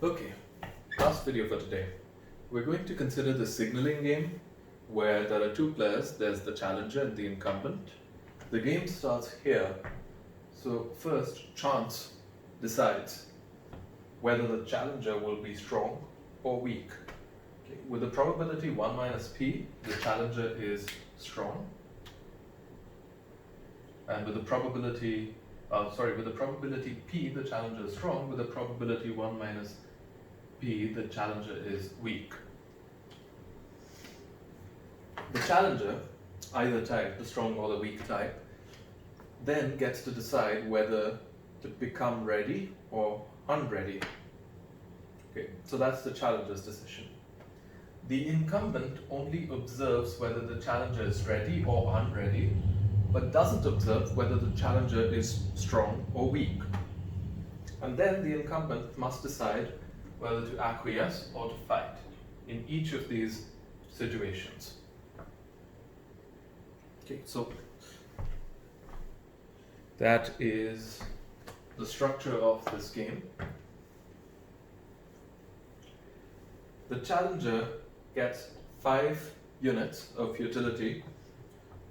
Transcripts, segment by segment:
Okay, last video for today. We're going to consider the signaling game where there are two players, there's the challenger and the incumbent. The game starts here. So first, chance decides whether the challenger will be strong or weak. Okay. With the probability 1 minus p, the challenger is strong. And with the probability p, the challenger is strong. With the probability 1 minus p, the challenger is weak. The challenger, either type, the strong or the weak type, then gets to decide whether to become ready or unready. Okay, so that's the challenger's decision. The incumbent only observes whether the challenger is ready or unready, but doesn't observe whether the challenger is strong or weak. And then the incumbent must decide whether to acquiesce or to fight in each of these situations. Okay, so that is the structure of this game. The challenger gets 5 units of utility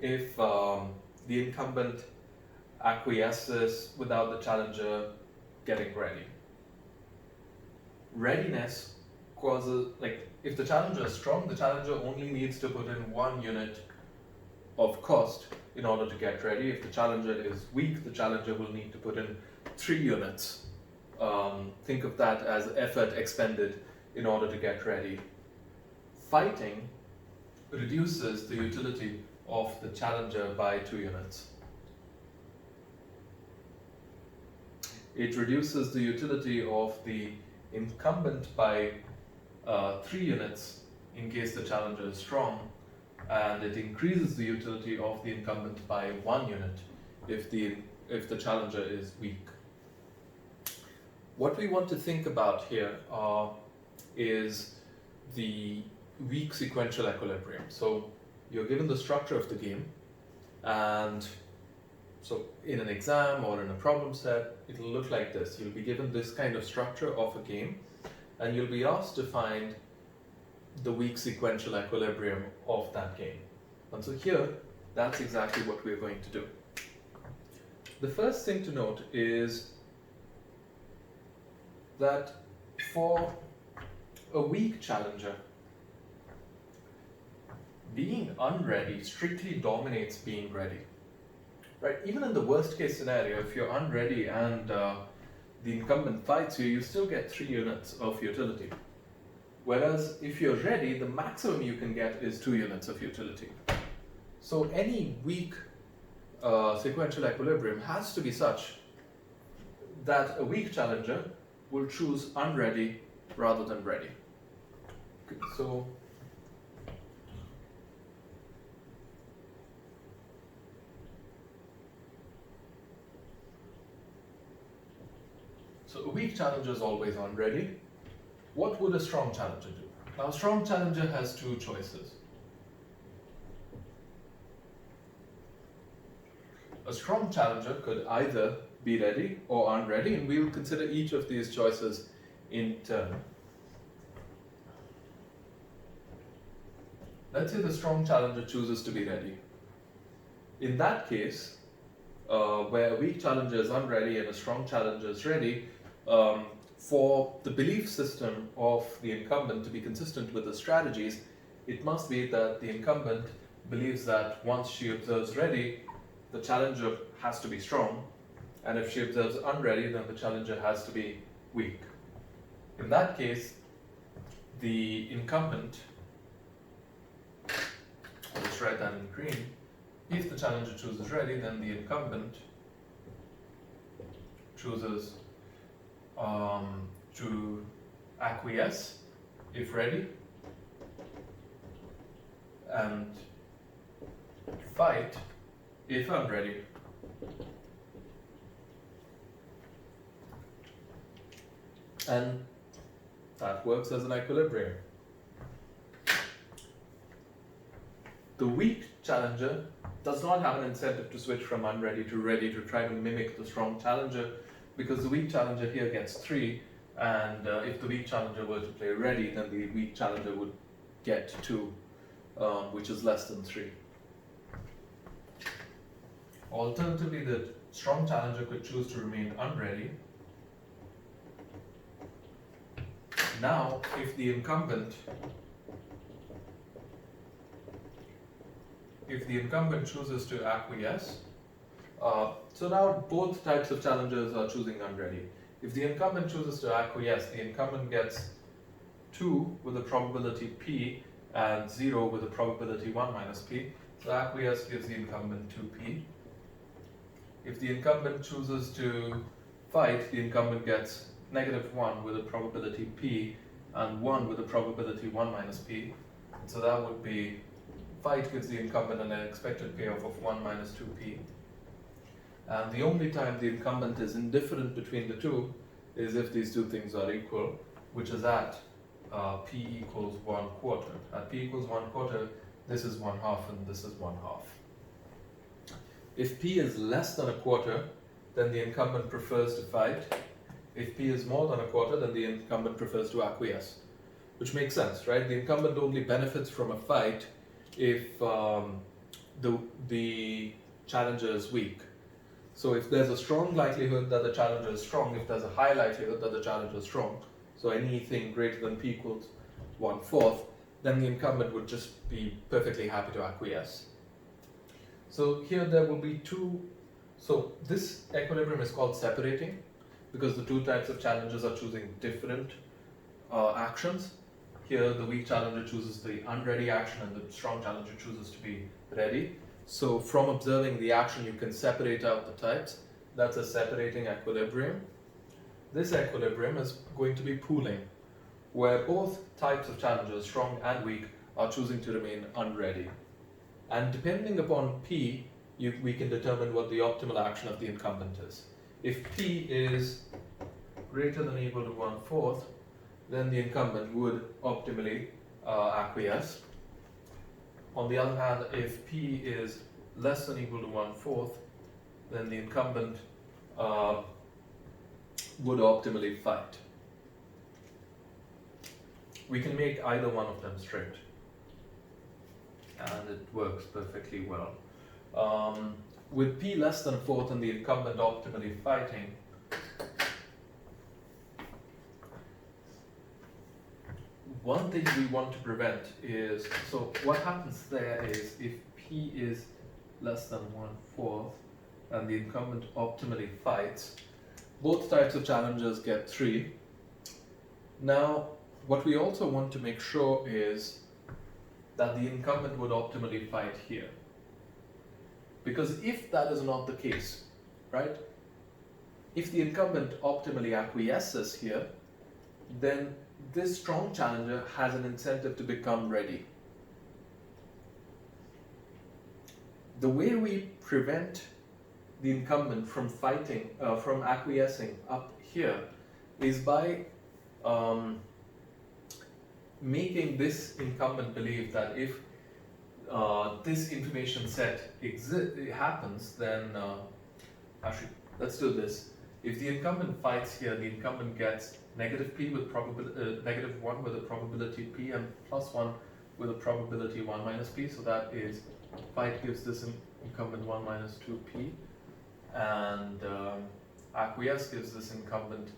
if the incumbent acquiesces without the challenger getting ready. Readiness causes, if the challenger is strong, the challenger only needs to put in 1 unit of cost in order to get ready. If the challenger is weak, the challenger will need to put in 3 units. Think of that as effort expended in order to get ready. Fighting reduces the utility of the challenger by 2 units. It reduces the utility of the incumbent by 3 units in case the challenger is strong, and it increases the utility of the incumbent by 1 unit if the challenger is weak. What we want to think about here is the weak sequential equilibrium. So you're given the structure of the game, and so in an exam or in a problem set, it'll look like this. You'll be given this kind of structure of a game, and you'll be asked to find the weak sequential equilibrium of that game. And so here, that's exactly what we're going to do. The first thing to note is that for a weak challenger, being unready strictly dominates being ready. Right? Even in the worst case scenario, if you're unready and the incumbent fights you, you still get 3 units of utility. Whereas if you're ready, the maximum you can get is 2 units of utility. So any weak sequential equilibrium has to be such that a weak challenger will choose unready rather than ready. Okay, so a weak challenger is always unready. What would a strong challenger do? Now, a strong challenger has 2 choices. A strong challenger could either be ready or unready, and we'll consider each of these choices in turn. Let's say the strong challenger chooses to be ready. In that case, where a weak challenger is unready and a strong challenger is ready, for the belief system of the incumbent to be consistent with the strategies, it must be that the incumbent believes that once she observes ready, the challenger has to be strong, and if she observes unready, then the challenger has to be weak. In that case, the incumbent, I'll just write that in green, if the challenger chooses ready, then the incumbent chooses to acquiesce if ready, and fight if unready. And that works as an equilibrium. The weak challenger does not have an incentive to switch from unready to ready to try to mimic the strong challenger, because the weak challenger here gets 3 And if the weak challenger were to play ready, then the weak challenger would get 2, which is less than 3. Alternatively, the strong challenger could choose to remain unready. Now, if the incumbent chooses to acquiesce, so now both types of challengers are choosing unready. If the incumbent chooses to acquiesce, the incumbent gets 2 with a probability p and 0 with a probability 1 minus p. So acquiesce gives the incumbent 2p. If the incumbent chooses to fight, the incumbent gets -1 with a probability p and 1 with a probability 1 minus p. So that would be fight gives the incumbent an expected payoff of 1 minus 2p. And the only time the incumbent is indifferent between the two is if these two things are equal, which is at p equals 1/4. At p equals 1/4, this is 1/2 and this is 1/2. If p is less than 1/4, then the incumbent prefers to fight. If p is more than 1/4, then the incumbent prefers to acquiesce. Which makes sense, right? The incumbent only benefits from a fight if the challenger is weak. So if there's a strong likelihood that the challenger is strong, if there's a high likelihood that the challenger is strong, so anything greater than p equals 1/4, then the incumbent would just be perfectly happy to acquiesce. So here there will be two, so this equilibrium is called separating because the two types of challengers are choosing different actions. Here the weak challenger chooses the unready action and the strong challenger chooses to be ready. So from observing the action you can separate out the types. That's a separating equilibrium. This equilibrium is going to be pooling, where both types of challengers, strong and weak, are choosing to remain unready. And depending upon P, we can determine what the optimal action of the incumbent is. If P is greater than or equal to 1/4, then the incumbent would optimally acquiesce. On the other hand, if P is less than or equal to 1/4, then the incumbent would optimally fight. We can make either one of them straight, and it works perfectly well. With P less than 1/4 and the incumbent optimally fighting, one thing we want to prevent is, so what happens there is if P is less than 1/4 and the incumbent optimally fights, both types of challengers get 3. Now, what we also want to make sure is that the incumbent would optimally fight here. Because if that is not the case, right, if the incumbent optimally acquiesces here, then this strong challenger has an incentive to become ready. The way we prevent the incumbent from fighting, from acquiescing up here, is by making this incumbent believe that if this information set happens, then actually, let's do this. If the incumbent fights here, the incumbent gets -p with -1 with a probability p and +1 with a probability 1 minus p. So that is, fight gives this incumbent 1 minus 2p, and acquiesce gives this incumbent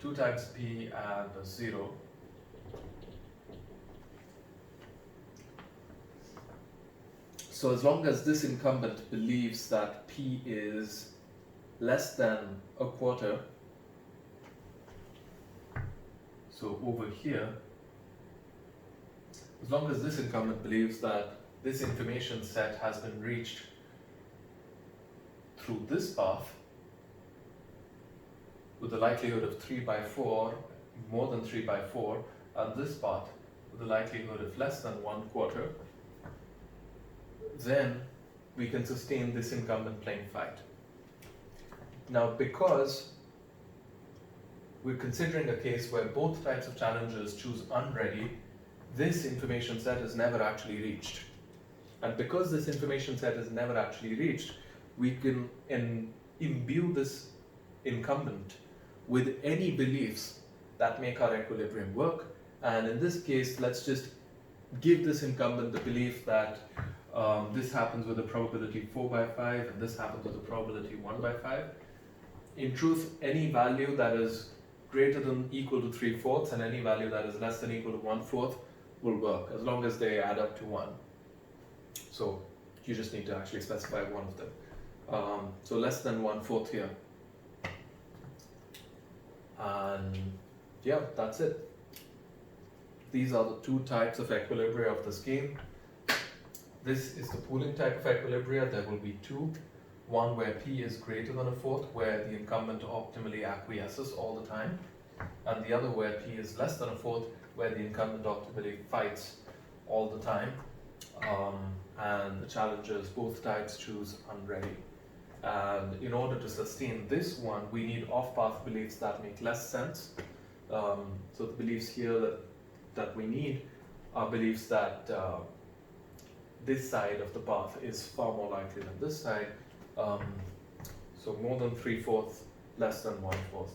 2 times p and a 0. So as long as this incumbent believes that p is less than 1/4, so over here, as long as this incumbent believes that this information set has been reached through this path, with the likelihood of 3/4, more than 3/4, and this path with the likelihood of less than 1/4, then we can sustain this incumbent playing fight. Now, because we're considering a case where both types of challengers choose unready, this information set is never actually reached. And because this information set is never actually reached, we can imbue this incumbent with any beliefs that make our equilibrium work. And in this case, let's just give this incumbent the belief that this happens with a probability 4 by 5 and this happens with a probability 1 by 5. In truth, any value that is greater than equal to 3/4 and any value that is less than equal to 1/4 will work as long as they add up to 1. So you just need to actually specify one of them. So less than 1/4 here. And yeah, that's it. These are the two types of equilibria of this game. This is the pooling type of equilibria. There will be two. One where P is greater than 1/4, where the incumbent optimally acquiesces all the time. And the other where P is less than 1/4, where the incumbent optimally fights all the time. And the challengers, both types, choose unready. And in order to sustain this one, we need off-path beliefs that make less sense. So the beliefs here that we need are beliefs that this side of the path is far more likely than this side. So more than 3/4, less than 1/4,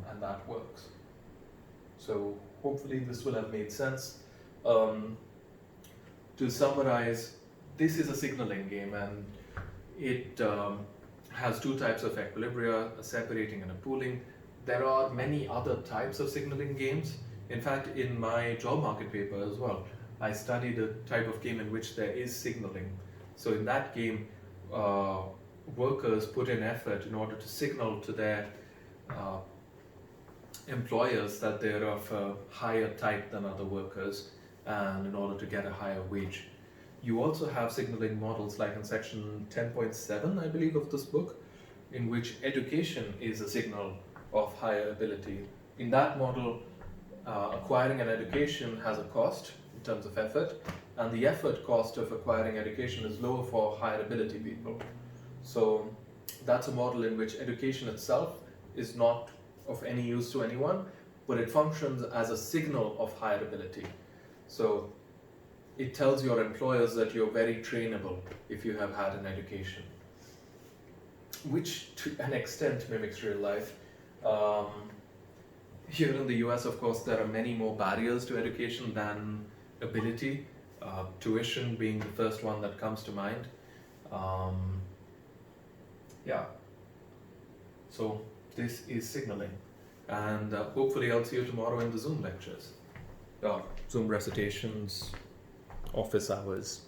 and that works. So hopefully this will have made sense. To summarize, this is a signaling game, and it has two types of equilibria, a separating and a pooling. There are many other types of signaling games. In fact, in my job market paper as well, I studied a type of game in which there is signaling. So in that game, workers put in effort in order to signal to their employers that they're of a higher type than other workers, and in order to get a higher wage. You also have signaling models like in section 10.7, I believe, of this book, in which education is a signal of higher ability. In that model, acquiring an education has a cost in terms of effort, and the effort cost of acquiring education is lower for higher ability people. So that's a model in which education itself is not of any use to anyone, but it functions as a signal of higher ability. So it tells your employers that you're very trainable if you have had an education, which to an extent mimics real life. Here in the US, of course, there are many more barriers to education than ability, tuition being the first one that comes to mind. Yeah, so this is signaling, and hopefully I'll see you tomorrow in the Zoom lectures, Zoom recitations, office hours.